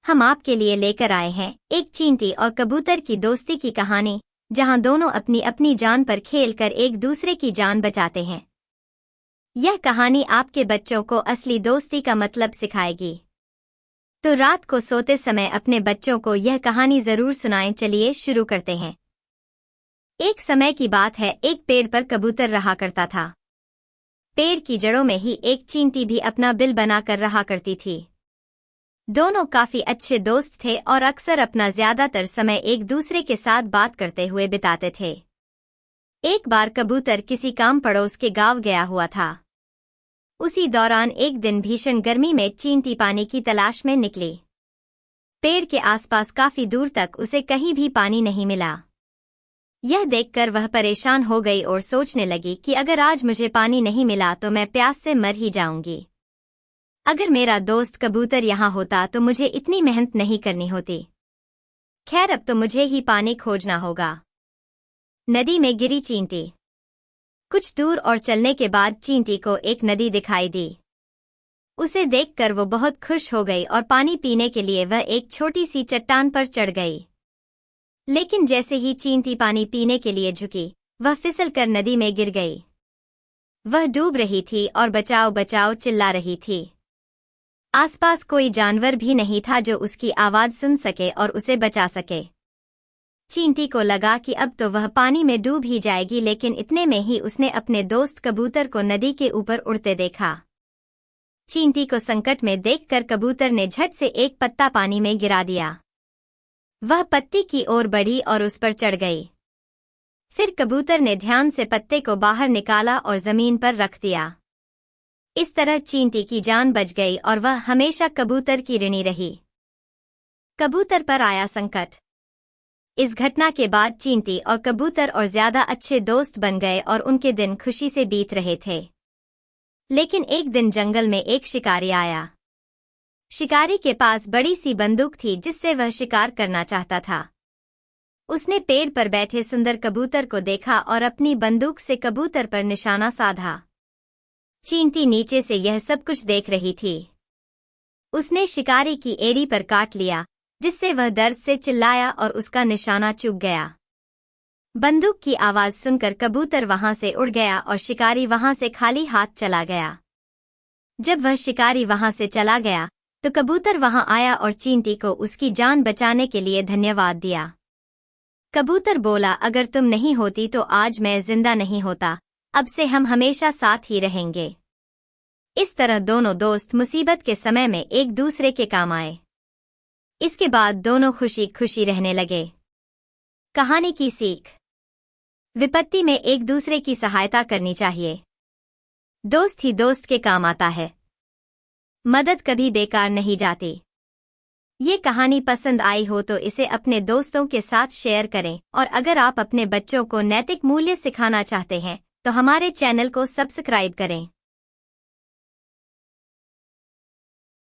हम आपके लिए लेकर आए हैं एक चींटी और कबूतर की दोस्ती की कहानी, जहां दोनों अपनी अपनी जान पर खेलकर एक दूसरे की जान बचाते हैं। यह कहानी आपके बच्चों को असली दोस्ती का मतलब सिखाएगी। तो रात को सोते समय अपने बच्चों को यह कहानी जरूर सुनाएं। चलिए शुरू करते हैं। एक समय की बात है, एक पेड़ पर कबूतर रहा करता था। पेड़ की जड़ों में ही एक चींटी भी अपना बिल बनाकर रहा करती थी। दोनों काफी अच्छे दोस्त थे और अक्सर अपना ज्यादातर समय एक दूसरे के साथ बात करते हुए बिताते थे। एक बार कबूतर किसी काम पड़ोस के गांव गया हुआ था। उसी दौरान एक दिन भीषण गर्मी में चींटी पानी की तलाश में निकली। पेड़ के आसपास काफी दूर तक उसे कहीं भी पानी नहीं मिला। यह देखकर वह परेशान हो गई और सोचने लगी कि अगर आज मुझे पानी नहीं मिला तो मैं प्यास से मर ही जाऊंगी। अगर मेरा दोस्त कबूतर यहाँ होता तो मुझे इतनी मेहनत नहीं करनी होती। खैर, अब तो मुझे ही पानी खोजना होगा। नदी में गिरी चींटी। कुछ दूर और चलने के बाद चींटी को एक नदी दिखाई दी। उसे देखकर वो बहुत खुश हो गई और पानी पीने के लिए वह एक छोटी सी चट्टान पर चढ़ गई। लेकिन जैसे ही चींटी पानी पीने के लिए झुकी, वह फिसलकर नदी में गिर गई। वह डूब रही थी और बचाओ बचाओ चिल्ला रही थी। आसपास कोई जानवर भी नहीं था जो उसकी आवाज सुन सके और उसे बचा सके। चींटी को लगा कि अब तो वह पानी में डूब ही जाएगी, लेकिन इतने में ही उसने अपने दोस्त कबूतर को नदी के ऊपर उड़ते देखा। चींटी को संकट में देखकर कबूतर ने झट से एक पत्ता पानी में गिरा दिया। वह पत्ती की ओर बढ़ी और उस पर चढ़ गई। फिर कबूतर ने ध्यान से पत्ते को बाहर निकाला और जमीन पर रख दिया। इस तरह चींटी की जान बच गई और वह हमेशा कबूतर की ऋणी रही। कबूतर पर आया संकट। इस घटना के बाद चींटी और कबूतर और ज्यादा अच्छे दोस्त बन गए और उनके दिन खुशी से बीत रहे थे। लेकिन एक दिन जंगल में एक शिकारी आया। शिकारी के पास बड़ी सी बंदूक थी जिससे वह शिकार करना चाहता था। उसने पेड़ पर बैठे सुंदर कबूतर को देखा और अपनी बंदूक से कबूतर पर निशाना साधा। चींटी नीचे से यह सब कुछ देख रही थी। उसने शिकारी की एड़ी पर काट लिया, जिससे वह दर्द से चिल्लाया और उसका निशाना चूक गया। बंदूक की आवाज सुनकर कबूतर वहां से उड़ गया और शिकारी वहां से खाली हाथ चला गया। जब वह शिकारी वहां से चला गया तो कबूतर वहां आया और चींटी को उसकी जान बचाने के लिए धन्यवाद दिया। कबूतर बोला, अगर तुम नहीं होती तो आज मैं जिंदा नहीं होता। अब से हम हमेशा साथ ही रहेंगे। इस तरह दोनों दोस्त मुसीबत के समय में एक दूसरे के काम आए। इसके बाद दोनों खुशी खुशी रहने लगे। कहानी की सीख। विपत्ति में एक दूसरे की सहायता करनी चाहिए। दोस्त ही दोस्त के काम आता है। मदद कभी बेकार नहीं जाती। ये कहानी पसंद आई हो तो इसे अपने दोस्तों के साथ शेयर करें, और अगर आप अपने बच्चों को नैतिक मूल्य सिखाना चाहते हैं तो हमारे चैनल को सब्सक्राइब करें।